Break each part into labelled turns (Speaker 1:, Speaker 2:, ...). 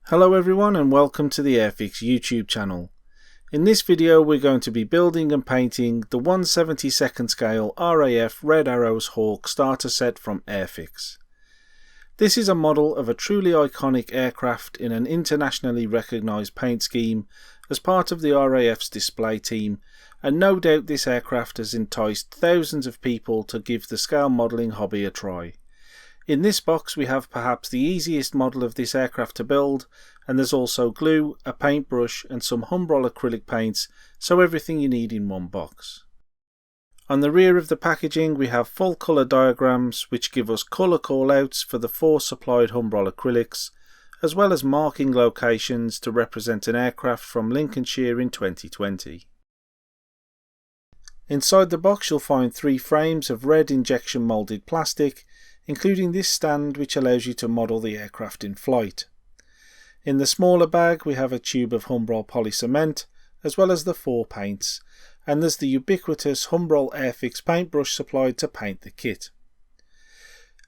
Speaker 1: Hello everyone and welcome to the Airfix YouTube channel. In this video we're going to be building and painting the 1/72 scale RAF Red Arrows Hawk starter set from Airfix. This is a model of a truly iconic aircraft in an internationally recognised paint scheme as part of the RAF's display team, and no doubt this aircraft has enticed thousands of people to give the scale modelling hobby a try. In this box we have perhaps the easiest model of this aircraft to build, and there's also glue, a paintbrush and some Humbrol acrylic paints, so everything you need in one box. On the rear of the packaging we have full colour diagrams which give us colour callouts for the 4 supplied Humbrol acrylics, as well as marking locations to represent an aircraft from Lincolnshire in 2020. Inside the box you'll find 3 frames of red injection moulded plastic, including this stand which allows you to model the aircraft in flight. In the smaller bag we have a tube of Humbrol polycement, as well as the 4 paints, and there's the ubiquitous Humbrol Airfix paintbrush supplied to paint the kit.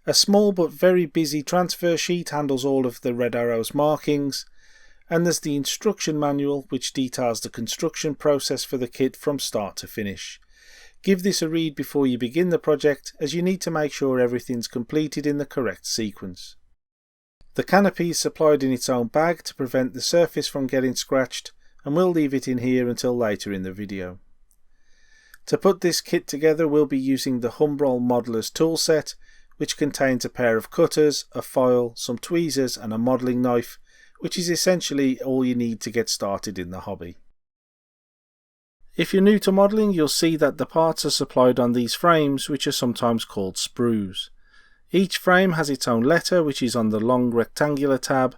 Speaker 1: A small but very busy transfer sheet handles all of the Red Arrows markings, and there's the instruction manual which details the construction process for the kit from start to finish. Give this a read before you begin the project, as you need to make sure everything's completed in the correct sequence. The canopy is supplied in its own bag to prevent the surface from getting scratched, and we'll leave it in here until later in the video. To put this kit together we'll be using the Humbrol Modeller's toolset, which contains a pair of cutters, a file, some tweezers and a modelling knife, which is essentially all you need to get started in the hobby. If you're new to modelling you'll see that the parts are supplied on these frames, which are sometimes called sprues. Each frame has its own letter which is on the long rectangular tab,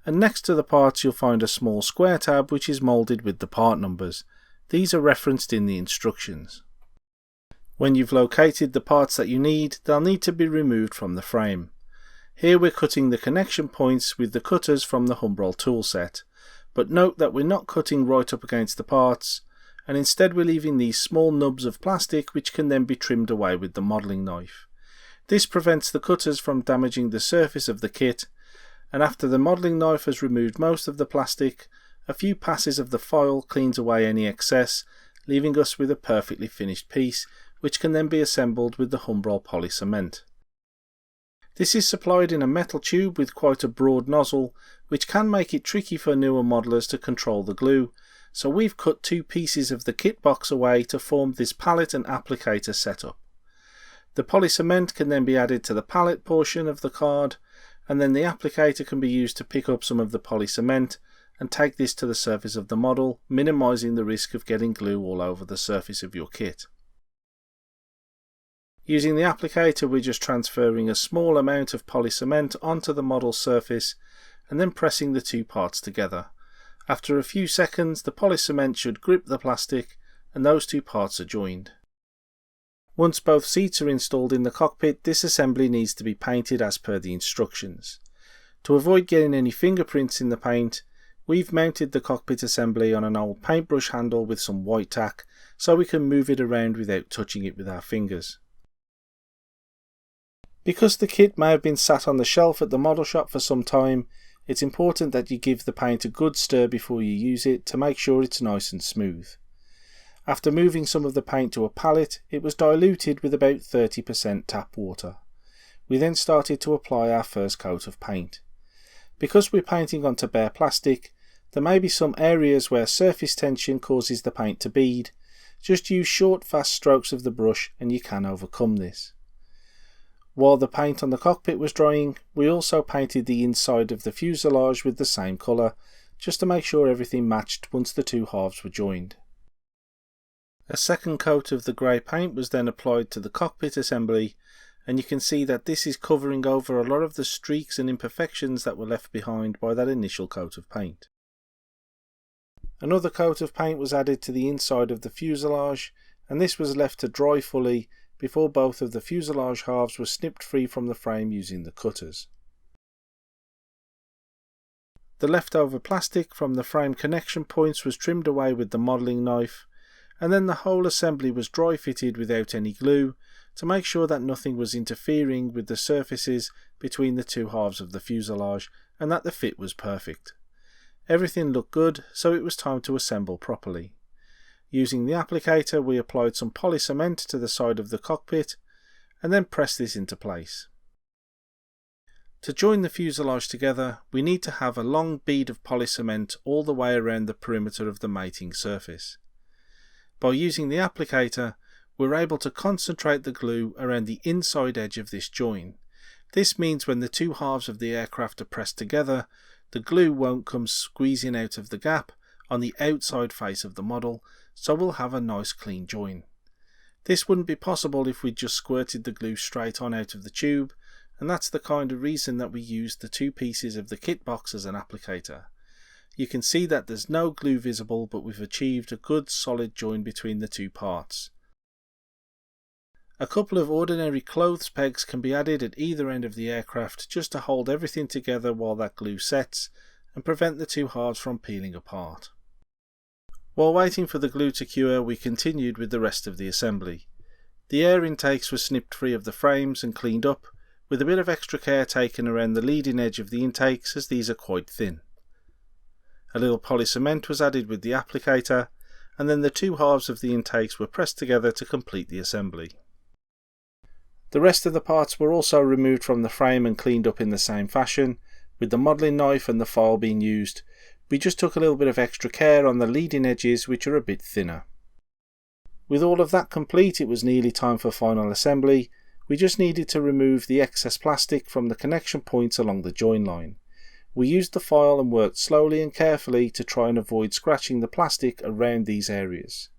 Speaker 1: and next to the parts you'll find a small square tab which is moulded with the part numbers. These are referenced in the instructions. When you've located the parts that you need, they'll need to be removed from the frame. Here we're cutting the connection points with the cutters from the Humbrol toolset, but note that we're not cutting right up against the parts, and instead we're leaving these small nubs of plastic which can then be trimmed away with the modelling knife. This prevents the cutters from damaging the surface of the kit, and after the modelling knife has removed most of the plastic, a few passes of the file cleans away any excess, leaving us with a perfectly finished piece which can then be assembled with the Humbrol polycement. This is supplied in a metal tube with quite a broad nozzle, which can make it tricky for newer modellers to control the glue, so we've cut 2 pieces of the kit box away to form this palette and applicator setup. The polycement can then be added to the palette portion of the card, and then the applicator can be used to pick up some of the polycement and take this to the surface of the model, minimising the risk of getting glue all over the surface of your kit. Using the applicator we're just transferring a small amount of polycement onto the model surface and then pressing the 2 parts together. After a few seconds the polycement should grip the plastic and those 2 parts are joined. Once both seats are installed in the cockpit, this assembly needs to be painted as per the instructions. To avoid getting any fingerprints in the paint, we've mounted the cockpit assembly on an old paintbrush handle with some white tack so we can move it around without touching it with our fingers. Because the kit may have been sat on the shelf at the model shop for some time, it's important that you give the paint a good stir before you use it to make sure it's nice and smooth. After moving some of the paint to a palette, it was diluted with about 30% tap water. We then started to apply our first coat of paint. Because we're painting onto bare plastic, there may be some areas where surface tension causes the paint to bead. Just use short fast strokes of the brush and you can overcome this. While the paint on the cockpit was drying, we also painted the inside of the fuselage with the same colour, just to make sure everything matched once the 2 halves were joined. A second coat of the grey paint was then applied to the cockpit assembly, and you can see that this is covering over a lot of the streaks and imperfections that were left behind by that initial coat of paint. Another coat of paint was added to the inside of the fuselage, and this was left to dry fully before both of the fuselage halves were snipped free from the frame using the cutters. The leftover plastic from the frame connection points was trimmed away with the modelling knife, and then the whole assembly was dry fitted without any glue, to make sure that nothing was interfering with the surfaces between the two halves of the fuselage and that the fit was perfect. Everything looked good, so it was time to assemble properly. Using the applicator, we applied some polycement to the side of the cockpit and then pressed this into place. To join the fuselage together, we need to have a long bead of polycement all the way around the perimeter of the mating surface. By using the applicator, we're able to concentrate the glue around the inside edge of this join. This means when the two halves of the aircraft are pressed together, the glue won't come squeezing out of the gap on the outside face of the model, so we'll have a nice clean join. This wouldn't be possible if we just squirted the glue straight on out of the tube, and that's the kind of reason that we used the two pieces of the kit box as an applicator. You can see that there's no glue visible, but we've achieved a good solid join between the two parts. A couple of ordinary clothes pegs can be added at either end of the aircraft just to hold everything together while that glue sets and prevent the two halves from peeling apart. While waiting for the glue to cure, we continued with the rest of the assembly. The air intakes were snipped free of the frames and cleaned up, with a bit of extra care taken around the leading edge of the intakes as these are quite thin. A little polycement was added with the applicator, and then the two halves of the intakes were pressed together to complete the assembly. The rest of the parts were also removed from the frame and cleaned up in the same fashion, with the modelling knife and the file being used. We just took a little bit of extra care on the leading edges, which are a bit thinner. With all of that complete, it was nearly time for final assembly. We just needed to remove the excess plastic from the connection points along the join line. We used the file and worked slowly and carefully to try and avoid scratching the plastic around these areas.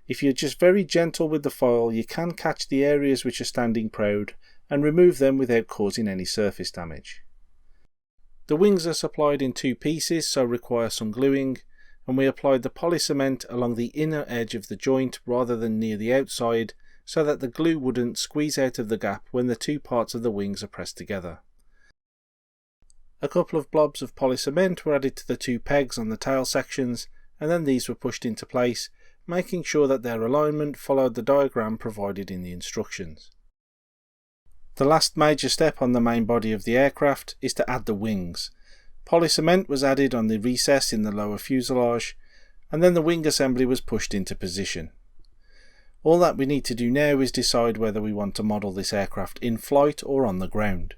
Speaker 1: If you're just very gentle with the file, you can catch the areas which are standing proud and remove them without causing any surface damage. The wings are supplied in two pieces, so require some gluing, and we applied the polycement along the inner edge of the joint rather than near the outside, so that the glue wouldn't squeeze out of the gap when the two parts of the wings are pressed together. A couple of blobs of polycement were added to the two pegs on the tail sections, and then these were pushed into place, making sure that their alignment followed the diagram provided in the instructions. The last major step on the main body of the aircraft is to add the wings. Polycement was added on the recess in the lower fuselage, and then the wing assembly was pushed into position. All that we need to do now is decide whether we want to model this aircraft in flight or on the ground.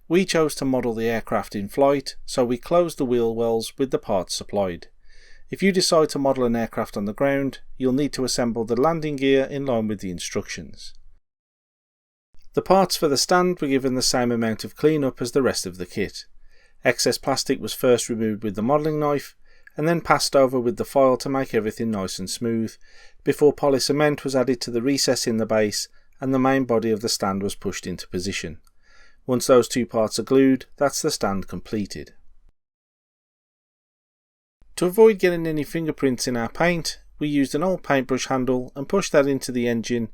Speaker 1: We chose to model the aircraft in flight, so we closed the wheel wells with the parts supplied. If you decide to model an aircraft on the ground, you'll need to assemble the landing gear in line with the instructions. The parts for the stand were given the same amount of cleanup as the rest of the kit. Excess plastic was first removed with the modelling knife, and then passed over with the file to make everything nice and smooth, before polycement was added to the recess in the base and the main body of the stand was pushed into position. Once those two parts are glued, that's the stand completed. To avoid getting any fingerprints in our paint, we used an old paintbrush handle and pushed that into the engine,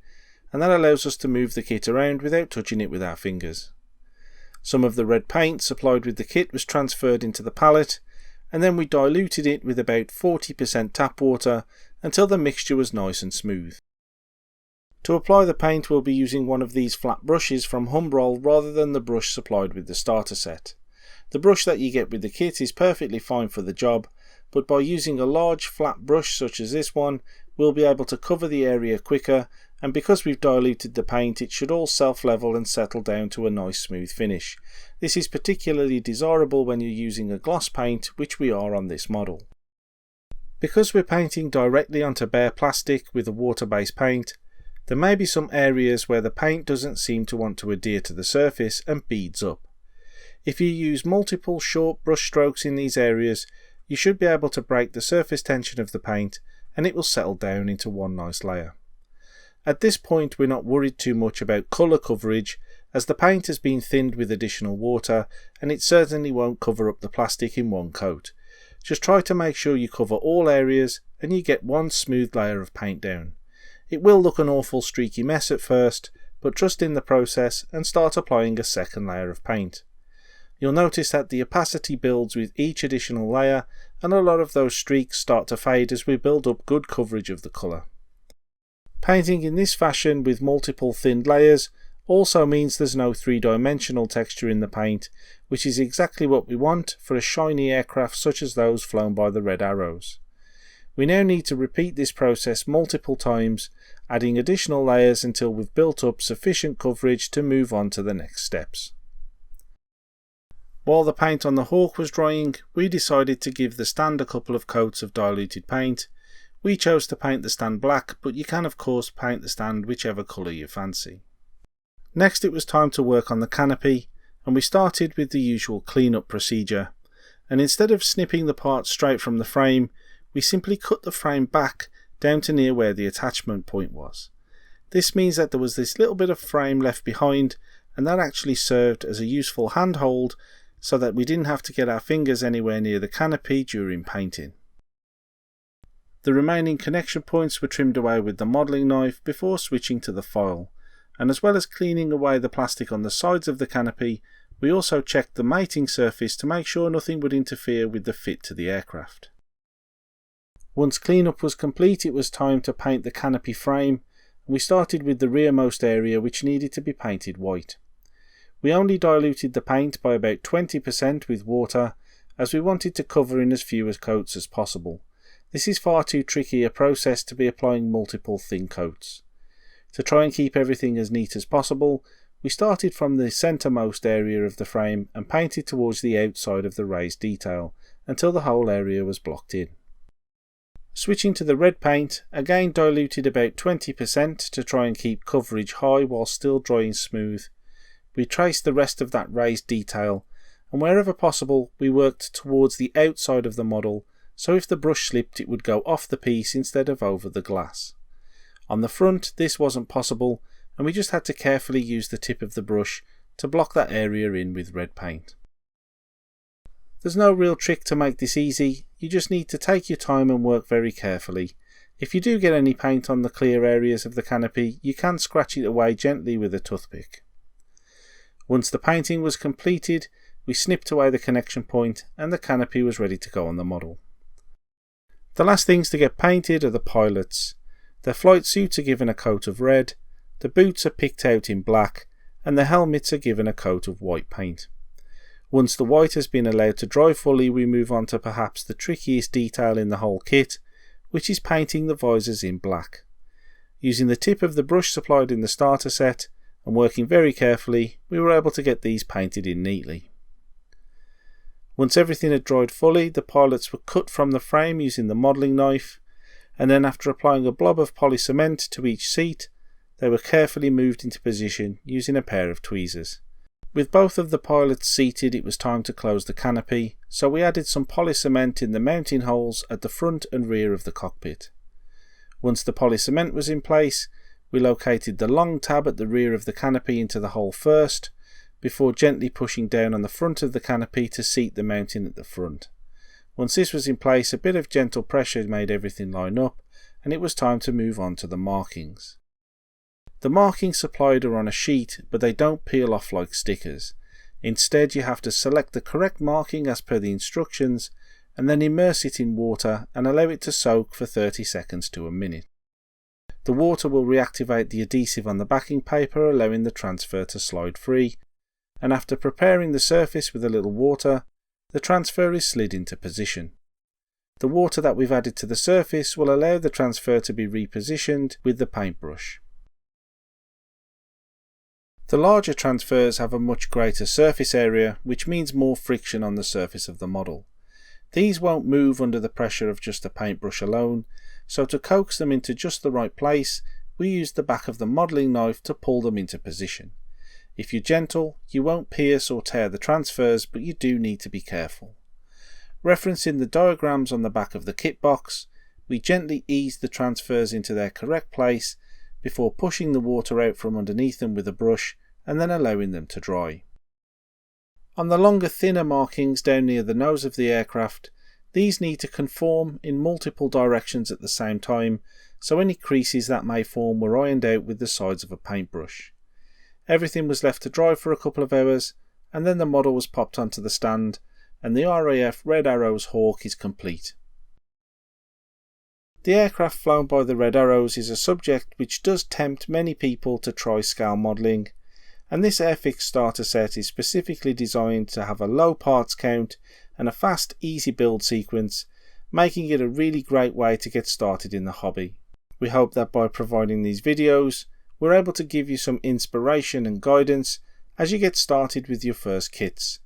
Speaker 1: and that allows us to move the kit around without touching it with our fingers. Some of the red paint supplied with the kit was transferred into the palette, and then we diluted it with about 40% tap water until the mixture was nice and smooth. To apply the paint, we'll be using one of these flat brushes from Humbrol rather than the brush supplied with the starter set. The brush that you get with the kit is perfectly fine for the job, but by using a large flat brush such as this one, we'll be able to cover the area quicker, and because we've diluted the paint, it should all self-level and settle down to a nice smooth finish. This is particularly desirable when you're using a gloss paint, which we are on this model. Because we're painting directly onto bare plastic with a water-based paint, there may be some areas where the paint doesn't seem to want to adhere to the surface and beads up. If you use multiple short brush strokes in these areas, you should be able to break the surface tension of the paint and it will settle down into one nice layer. At this point, we're not worried too much about colour coverage, as the paint has been thinned with additional water and it certainly won't cover up the plastic in one coat. Just try to make sure you cover all areas and you get one smooth layer of paint down. It will look an awful streaky mess at first, but trust in the process and start applying a second layer of paint. You'll notice that the opacity builds with each additional layer, and a lot of those streaks start to fade as we build up good coverage of the colour. Painting in this fashion with multiple thinned layers also means there's no three-dimensional texture in the paint, which is exactly what we want for a shiny aircraft such as those flown by the Red Arrows. We now need to repeat this process multiple times, adding additional layers until we've built up sufficient coverage to move on to the next steps. While the paint on the Hawk was drying, we decided to give the stand a couple of coats of diluted paint. We chose to paint the stand black, but you can of course paint the stand whichever colour you fancy. Next it was time to work on the canopy, and we started with the usual cleanup procedure, and instead of snipping the parts straight from the frame, we simply cut the frame back down to near where the attachment point was. This means that there was this little bit of frame left behind, and that actually served as a useful handhold so that we didn't have to get our fingers anywhere near the canopy during painting. The remaining connection points were trimmed away with the modelling knife before switching to the file, and as well as cleaning away the plastic on the sides of the canopy, we also checked the mating surface to make sure nothing would interfere with the fit to the aircraft. Once cleanup was complete, it was time to paint the canopy frame, and we started with the rearmost area which needed to be painted white. We only diluted the paint by about 20% with water, as we wanted to cover in as few coats as possible. This is far too tricky a process to be applying multiple thin coats. To try and keep everything as neat as possible, we started from the centremost area of the frame and painted towards the outside of the raised detail until the whole area was blocked in. Switching to the red paint, again diluted about 20% to try and keep coverage high while still drying smooth. We traced the rest of that raised detail, and wherever possible we worked towards the outside of the model, so if the brush slipped it would go off the piece instead of over the glass. On the front this wasn't possible, and we just had to carefully use the tip of the brush to block that area in with red paint. There's no real trick to make this easy, you just need to take your time and work very carefully. If you do get any paint on the clear areas of the canopy, you can scratch it away gently with a toothpick. Once the painting was completed, we snipped away the connection point and the canopy was ready to go on the model. The last things to get painted are the pilots. Their flight suits are given a coat of red, the boots are picked out in black, and the helmets are given a coat of white paint. Once the white has been allowed to dry fully, we move on to perhaps the trickiest detail in the whole kit, which is painting the visors in black. Using the tip of the brush supplied in the starter set and working very carefully, we were able to get these painted in neatly. Once everything had dried fully, the pilots were cut from the frame using the modelling knife, and then after applying a blob of polycement to each seat, they were carefully moved into position using a pair of tweezers. With both of the pilots seated, it was time to close the canopy, so we added some polycement in the mounting holes at the front and rear of the cockpit. Once the polycement was in place, we located the long tab at the rear of the canopy into the hole first, before gently pushing down on the front of the canopy to seat the mounting at the front. Once this was in place, a bit of gentle pressure made everything line up, and it was time to move on to the markings. The markings supplied are on a sheet, but they don't peel off like stickers. Instead, you have to select the correct marking as per the instructions, and then immerse it in water and allow it to soak for 30 seconds to a minute. The water will reactivate the adhesive on the backing paper, allowing the transfer to slide free, and after preparing the surface with a little water, the transfer is slid into position. The water that we've added to the surface will allow the transfer to be repositioned with the paintbrush. The larger transfers have a much greater surface area, which means more friction on the surface of the model. These won't move under the pressure of just a paintbrush alone, so to coax them into just the right place, we use the back of the modelling knife to pull them into position. If you're gentle, you won't pierce or tear the transfers, but you do need to be careful. Referencing the diagrams on the back of the kit box, we gently ease the transfers into their correct place before pushing the water out from underneath them with a brush and then allowing them to dry. On the longer, thinner markings down near the nose of the aircraft, these need to conform in multiple directions at the same time, so any creases that may form were ironed out with the sides of a paintbrush. Everything was left to dry for a couple of hours, and then the model was popped onto the stand, and the RAF Red Arrows Hawk is complete. The aircraft flown by the Red Arrows is a subject which does tempt many people to try scale modelling, and this Airfix starter set is specifically designed to have a low parts count and a fast, easy build sequence, making it a really great way to get started in the hobby. We hope that by providing these videos, we're able to give you some inspiration and guidance as you get started with your first kits.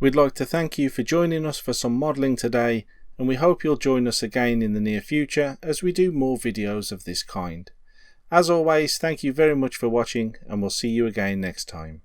Speaker 1: We'd like to thank you for joining us for some modelling today, and we hope you'll join us again in the near future as we do more videos of this kind. As always, thank you very much for watching, and we'll see you again next time.